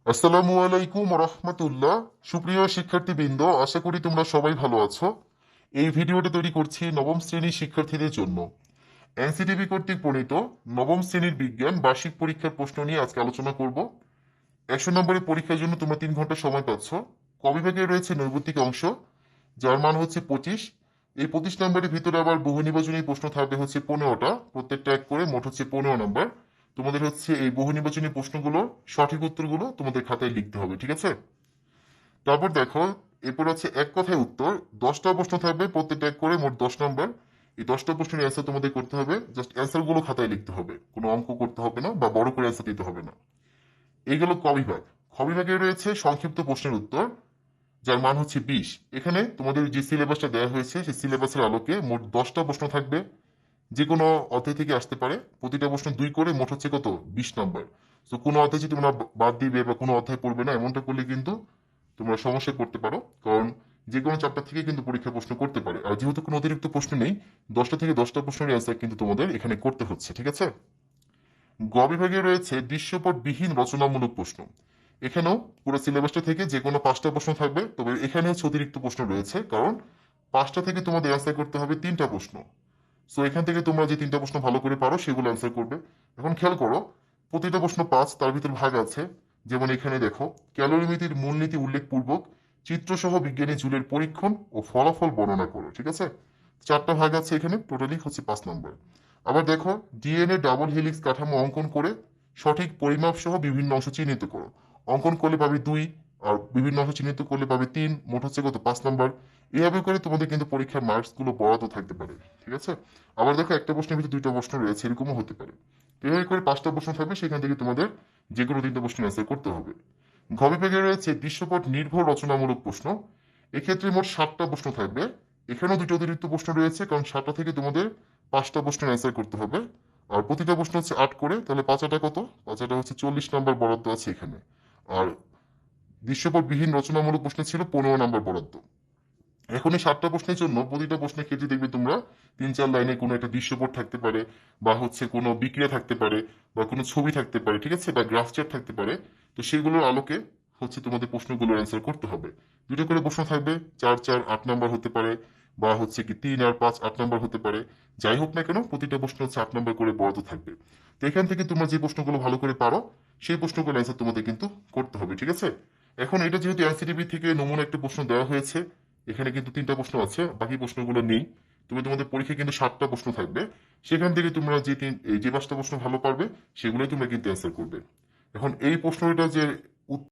আসসালামু আলাইকুম রহমতুল্লাহ। সুপ্রিয় শিক্ষার্থীবৃন্দ, আশা করি তোমরা সবাই ভালো আছো। এই ভিডিওটা তৈরি করছি নবম শ্রেণীর শিক্ষার্থীদের জন্য। এনসিটিভি কর্তৃক প্রণীত নবম শ্রেণীর বিজ্ঞান বার্ষিক পরীক্ষার প্রশ্ন নিয়ে আজকে আলোচনা করব। 100 নম্বরের পরীক্ষার জন্য তোমরা 3 ঘন্টা সময় পাচ্ছ। ক বিভাগে রয়েছে নৈর্ব্যক্তিক অংশ, যার মান হচ্ছে 25। এই 25 নম্বরের ভিতরে আবার বহু নির্বাচনী প্রশ্ন থাকবে হচ্ছে 15টা, প্রত্যেকটা এক করে, মোট হচ্ছে 15 নম্বর। তোমাদের হচ্ছে এই বহু নির্বাচনী প্রশ্নগুলো সঠিক উত্তরগুলো তোমাদের খাতায় লিখতে হবে, ঠিক আছে? তারপর দেখো, এরপর হচ্ছে এক কথায় উত্তর। 10টা প্রশ্ন থাকবে, প্রত্যেকটা এক করে, মোট 10 নম্বর। এই 10টা প্রশ্নের অ্যান্সার তোমাদের করতে হবে, জাস্ট অ্যান্সার গুলো খাতায় লিখতে হবে, কোনো অঙ্ক করতে হবে না বা বড় করে অ্যান্সার দিতে হবে না। এই গেল ক বিভাগ। খ বিভাগে রয়েছে সংক্ষিপ্ত প্রশ্নের উত্তর, যার মান হচ্ছে 20। এখানে তোমাদের যে সিলেবাসটা দেওয়া হয়েছে সেই সিলেবাসের আলোকে মোট 10টা প্রশ্ন থাকবে, যে কোনো অধ্যায় থেকে আসতে পারে। প্রতিটা প্রশ্ন 2 করে, মোট হচ্ছে কত, 20 নম্বর। তো কোনো অধ্যায় যদি তোমরা বাদ দিবে বা কোনো অধ্যায় পড়বে না, এমনটা করলে কিন্তু তোমরা সমস্যায় পড়তে পারো, কারণ যে কোনো চ্যাপ্টার থেকে কিন্তু পরীক্ষা প্রশ্ন করতে পারে। আর যেহেতু কোনো অতিরিক্ত প্রশ্ন নেই, 10টা থেকে 10টা প্রশ্নের অ্যান্সার কিন্তু তোমাদের এখানে করতে হচ্ছে, ঠিক আছে? গ বিভাগে রয়েছে দৃশ্যপটবিহীন রচনামূলক প্রশ্ন। এখানেও পুরো সিলেবাসটা থেকে যে কোনো 5টা প্রশ্ন থাকবে, তবে এখানে হচ্ছে অতিরিক্ত প্রশ্ন রয়েছে, কারণ 5টা থেকে তোমাদের অ্যান্সার করতে হবে 3টা প্রশ্ন। সো এখান থেকে তোমরা যে 3টা প্রশ্ন ভালো করে পারো সেগুলো অ্যান্সার করবে। এখন খেয়াল করো, প্রতিটা প্রশ্ন 5, তার ভিতর ভাগ আছে। যেমন এখানে দেখো, ক্যালোরিমিতির মূলনীতি উল্লেখপূর্বক চিত্রসহ বিজ্ঞানী জুলের পরীক্ষণ ও ফলাফল বর্ণনা করো, ঠিক আছে? 4টা ভাগ আছে এখানে, টোটালি হচ্ছে 5 নম্বর। আবার দেখো, ডিএনএ ডাবল হেলিক্স কাঠামো অঙ্কন করে সঠিক পরিমাপ সহ বিভিন্ন অংশ চিহ্নিত করো। অঙ্কন করলে পাবে 2, আর বিভিন্ন অংশ চিহ্নিত করলে পাবে 3, মোট হচ্ছে কত, 5 নম্বর। এইভাবে করে তোমাদের কিন্তু পরীক্ষার মার্কস গুলো বরাদ্দ থাকতে পারে, ঠিক আছে? আবার দেখো, একটা প্রশ্নের ভিতরে 2টা প্রশ্ন রয়েছে, এরকমও হতে পারে। এভাবে করে 5টা প্রশ্ন থাকবে, সেখান থেকে তোমাদের যে কোনো 3টা প্রশ্ন অ্যান্সার করতে হবে। ঘ বিভাগে রয়েছে দৃশ্যপট নির্ভর রচনামূলক প্রশ্ন। এক্ষেত্রে মোট 7টা প্রশ্ন থাকবে। এখানেও 2টা অতিরিক্ত প্রশ্ন রয়েছে, কারণ 7টা থেকে তোমাদের 5টা প্রশ্নের অ্যান্সার করতে হবে। আর প্রতিটা প্রশ্ন হচ্ছে 8 করে, তাহলে 5 কত, 5 হচ্ছে 40 নম্বর বরাদ্দ আছে এখানে। আর দৃশ্যপটবিহীন রচনামূলক প্রশ্ন ছিল 15 নম্বর বরাদ্দ। এখন এই 7টা প্রশ্নের জন্য প্রতিটা প্রশ্নের ক্ষেত্রে দেখবে তোমরা 3-4 লাইনে কোনো একটা দৃশ্যপট থাকতে পারে, বা হচ্ছে কোনো বিক্রিয়া থাকতে পারে, বা কোনো ছবি থাকতে পারে, ঠিক আছে, বা গ্রাফ চার্ট থাকতে পারে। তো সেগুলোর আলোকে হচ্ছে তোমাদের প্রশ্নগুলোর অ্যান্সার করতে হবে। 2টা করে প্রশ্ন থাকবে, 4-4 8 নম্বর হতে পারে, বা হচ্ছে কি 3 আর 5 8 নম্বর হতে পারে। যাই হোক না কেন, প্রতিটা প্রশ্ন হচ্ছে 8 নম্বর করে বরাদ্দ থাকবে। তো এখান থেকে তোমরা যে প্রশ্নগুলো ভালো করে পারো সেই প্রশ্নগুলোর অ্যান্সার তোমাদের কিন্তু করতে হবে, ঠিক আছে? এখন এটা যেহেতু এনসিটিভি থেকে নমুনা একটা প্রশ্ন দেওয়া হয়েছে, এখানে কিন্তু 3টা প্রশ্ন আছে, বাকি প্রশ্নগুলো নেই। তোমাদের পরীক্ষায় কিন্তু 7টা প্রশ্ন থাকবে। সেখান থেকে তোমরা যে 5টা প্রশ্ন ভালো পারবে সেগুলোই তোমরা কিন্তু অ্যান্সার করবে। এখন এই প্রশ্নটা যে